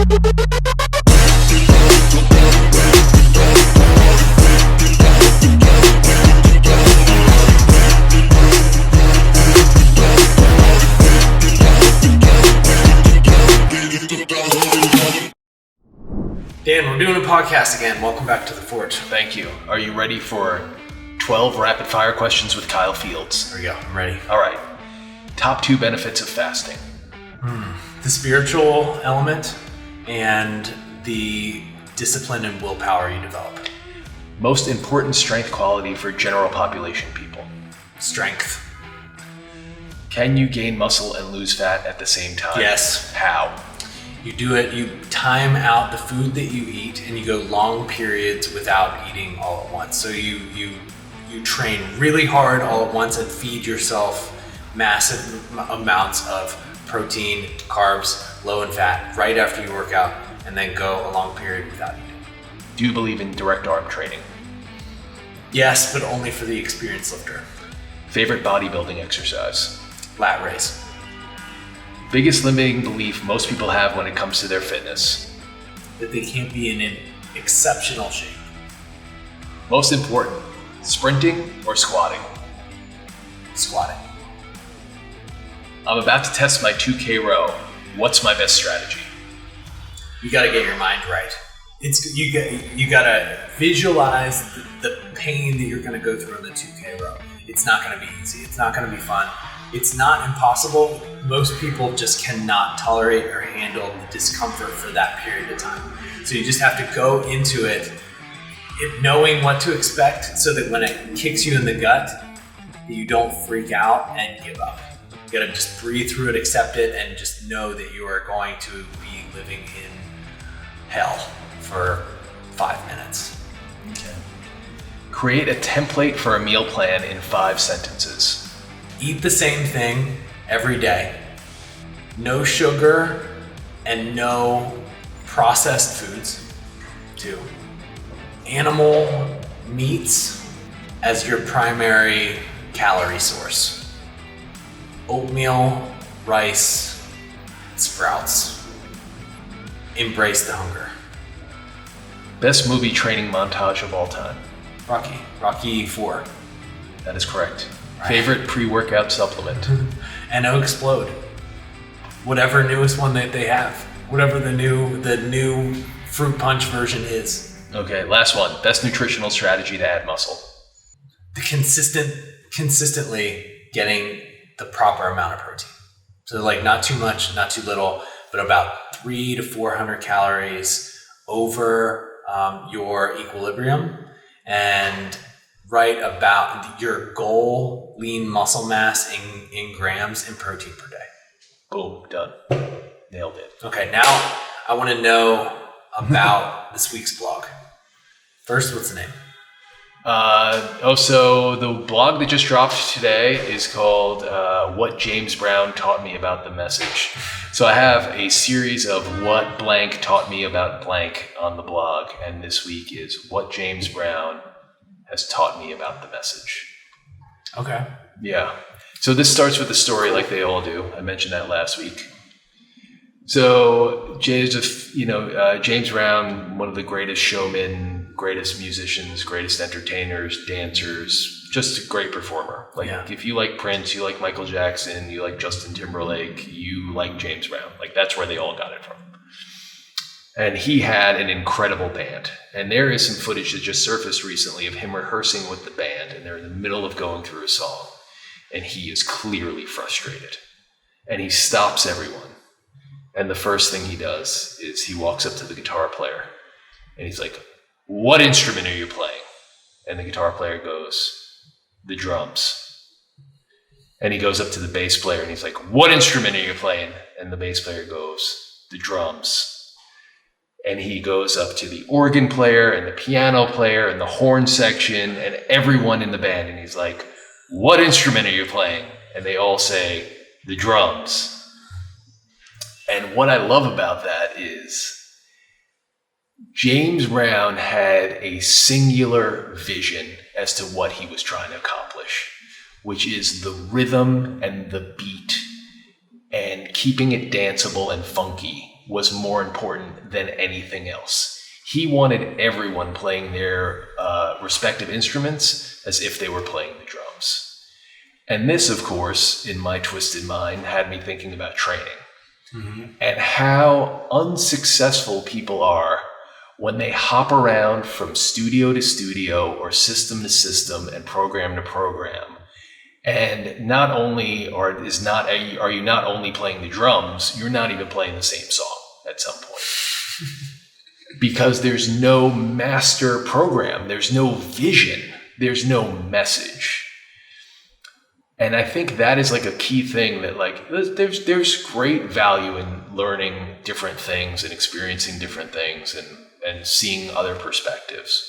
Dan, we're doing a podcast again. Welcome back to the Fort. Thank you. Are you ready for 12 rapid fire questions with Kyle Fields? There we go. I'm ready. All right. Top 2 benefits of fasting. The spiritual element and the discipline and willpower you develop. Most important strength quality for general population people. Strength. Can you gain muscle and lose fat at the same time? Yes. How? You do it, you time out the food that you eat, and you go long periods without eating all at once. So you train really hard all at once and feed yourself massive amounts of protein, carbs, low in fat right after you work out, and then go a long period without eating. Do you believe in direct arm training? Yes, but only for the experienced lifter. Favorite bodybuilding exercise? Lat raise. Biggest limiting belief most people have when it comes to their fitness? That they can't be in an exceptional shape. Most important, sprinting or squatting? Squatting. I'm about to test my 2K row. What's my best strategy? You got to get your mind right. You got to visualize the pain that you're going to go through in the 2K row. It's not going to be easy. It's not going to be fun. It's not impossible. Most people just cannot tolerate or handle the discomfort for that period of time. So you just have to go into it knowing what to expect so that when it kicks you in the gut, you don't freak out and give up. You gotta just breathe through it, accept it, and just know that you are going to be living in hell for 5 minutes. Okay. Create a template for a meal plan in 5 sentences. Eat the same thing every day. No sugar and no processed foods. 2. Animal meats as your primary calorie source. Oatmeal, rice, sprouts. Embrace the hunger. Best movie training montage of all time? Rocky 4. That is correct. Favorite pre-workout supplement? NO Explode. Whatever newest one that they have. Whatever the new fruit punch version is. Okay, last one. Best nutritional strategy to add muscle? The consistently getting the proper amount of protein. So like not too much, not too little, but about 300 to 400 calories over your equilibrium, and right about your goal lean muscle mass in grams in protein per day. Boom, done. Nailed it. Okay, now I want to know about this week's blog. First, what's the name? So the blog that just dropped today is called What James Brown Taught Me About the Message. So I have a series of what blank taught me about blank on the blog, and this week is what James Brown has taught me about the message. Okay. Yeah. So this starts with a story like they all do. I mentioned that last week. So James Brown, one of the greatest showmen, greatest musicians, greatest entertainers, dancers, just a great performer. If you like Prince, you like Michael Jackson, you like Justin Timberlake, you like James Brown. That's where they all got it from. And he had an incredible band. And there is some footage that just surfaced recently of him rehearsing with the band, and they're in the middle of going through a song. And he is clearly frustrated. And he stops everyone. And the first thing he does is he walks up to the guitar player and he's like, "What instrument are you playing?" And the guitar player goes, "The drums." And he goes up to the bass player and he's like, "What instrument are you playing?" And the bass player goes, "The drums." And he goes up to the organ player and the piano player and the horn section and everyone in the band. And he's like, "What instrument are you playing?" And they all say, "The drums." And what I love about that is James Brown had a singular vision as to what he was trying to accomplish, which is the rhythm and the beat and keeping it danceable and funky was more important than anything else. He wanted everyone playing their respective instruments as if they were playing the drums. And this, of course, in my twisted mind, had me thinking about training and how unsuccessful people are when they hop around from studio to studio or system to system and program to program. And not only are you not only playing the drums, you're not even playing the same song at some point. Because there's no master program, there's no vision, there's no message. And I think that is like a key thing that like there's great value in learning different things and experiencing different things and seeing other perspectives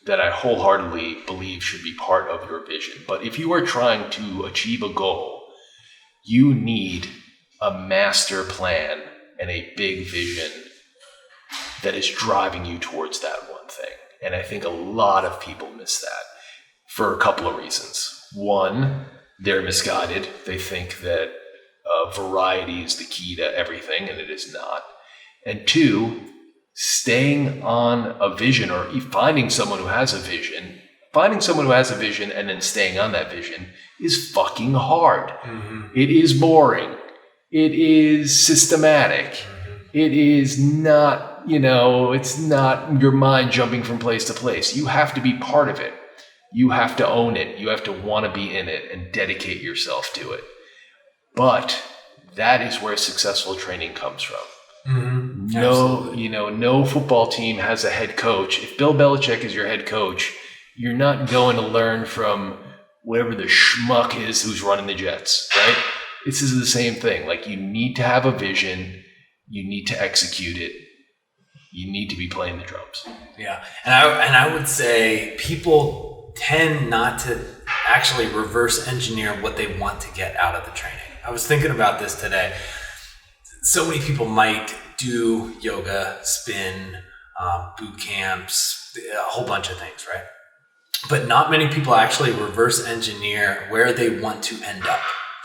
that I wholeheartedly believe should be part of your vision. But if you are trying to achieve a goal, you need a master plan and a big vision that is driving you towards that one thing. And I think a lot of people miss that for a couple of reasons. One, they're misguided. They think that variety is the key to everything, and it is not. And two, staying on a vision or finding someone who has a vision and then staying on that vision is fucking hard. It is boring. It is systematic. It is not, it's not your mind jumping from place to place. You have to be part of it. You have to own it. You have to want to be in it and dedicate yourself to it. But that is where successful training comes from. No football team has a head coach. If Bill Belichick is your head coach, you're not going to learn from whatever the schmuck is who's running the Jets, right? This is the same thing. Like, you need to have a vision. You need to execute it. You need to be playing the drums. Yeah. And I would say people tend not to actually reverse engineer what they want to get out of the training. I was thinking about this today. So many people might do yoga, spin, boot camps, a whole bunch of things, right? But not many people actually reverse engineer where they want to end up,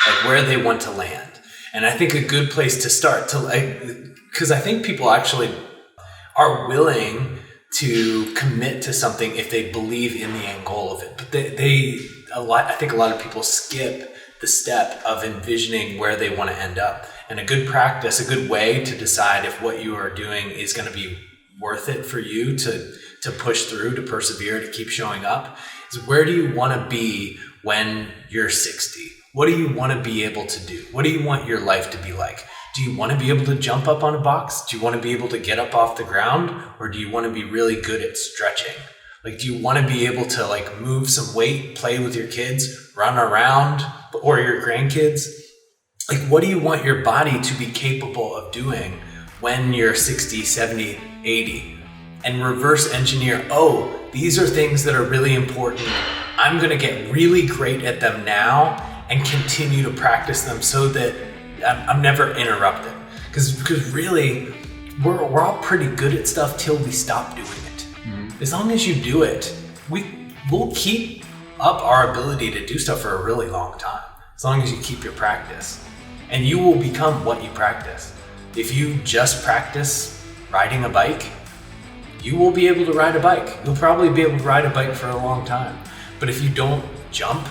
like where they want to land. And I think a good place to start because I think people actually are willing to commit to something if they believe in the end goal of it. But I think a lot of people skip the step of envisioning where they want to end up. And a good practice, a good way to decide if what you are doing is going to be worth it for you to push through, to persevere, to keep showing up, is where do you want to be when you're 60? What do you want to be able to do? What do you want your life to be like? Do you want to be able to jump up on a box? Do you want to be able to get up off the ground? Or do you want to be really good at stretching? Like, do you want to be able to like move some weight, play with your kids, run around, or your grandkids? Like, what do you want your body to be capable of doing when you're 60, 70, 80? And reverse engineer, these are things that are really important. I'm going to get really great at them now and continue to practice them so that I'm never interrupted. Because really, we're all pretty good at stuff till we stop doing it. As long as you do it, we'll keep up our ability to do stuff for a really long time. As long as you keep your practice. And you will become what you practice. If you just practice riding a bike, you will be able to ride a bike. You'll probably be able to ride a bike for a long time. But if you don't jump,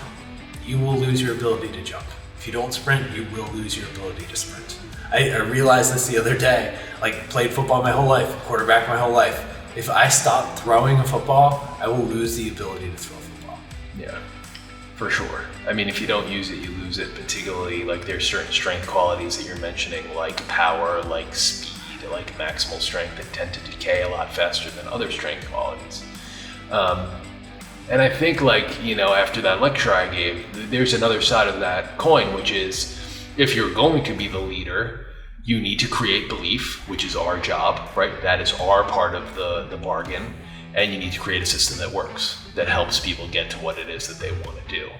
you will lose your ability to jump. If you don't sprint, you will lose your ability to sprint. I realized this the other day. Like, played football my whole life, quarterback my whole life. If I stop throwing a football, I will lose the ability to throw a football. Yeah, for sure. I mean, if you don't use it, you lose it. Particularly, like, there's certain strength qualities that you're mentioning, like power, like speed, like maximal strength, that tend to decay a lot faster than other strength qualities. And I think, like, after that lecture I gave, there's another side of that coin, which is, if you're going to be the leader, you need to create belief, which is our job, right? That is our part of the bargain. And you need to create a system that works, that helps people get to what it is that they want to do.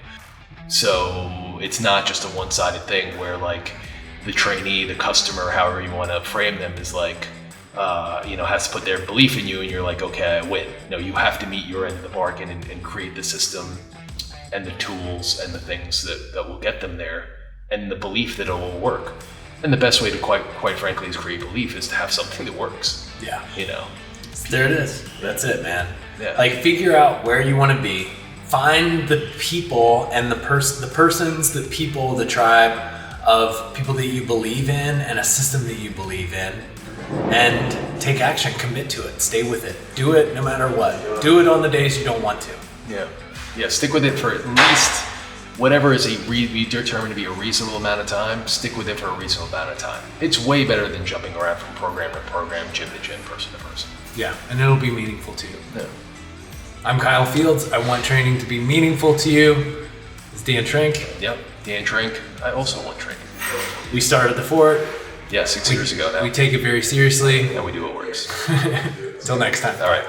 So it's not just a one-sided thing where, like, the trainee, the customer, however you want to frame them, is like, has to put their belief in you, and you're like, okay, I win. No, you have to meet your end of the bargain and create the system and the tools and the things that will get them there, and the belief that it will work. And the best way to quite frankly is create belief is to have something that works. Yeah. There it is. That's it, man. Yeah. Like, figure out where you want to be. Find the people and the tribe of people that you believe in and a system that you believe in, and take action, commit to it, stay with it. Do it no matter what. Do it on the days you don't want to. Yeah, stick with it for at least whatever is you determine to be a reasonable amount of time. Stick with it for a reasonable amount of time. It's way better than jumping around from program to program, gym to gym, person to person. Yeah, and it'll be meaningful to you. Yeah. I'm Kyle Fields. I want training to be meaningful to you. It's Dan Trink. Yep, Dan Trink. I also want training. We started the Fort. Yeah, 6 years ago now. We take it very seriously. And we do what works. Till next time. All right.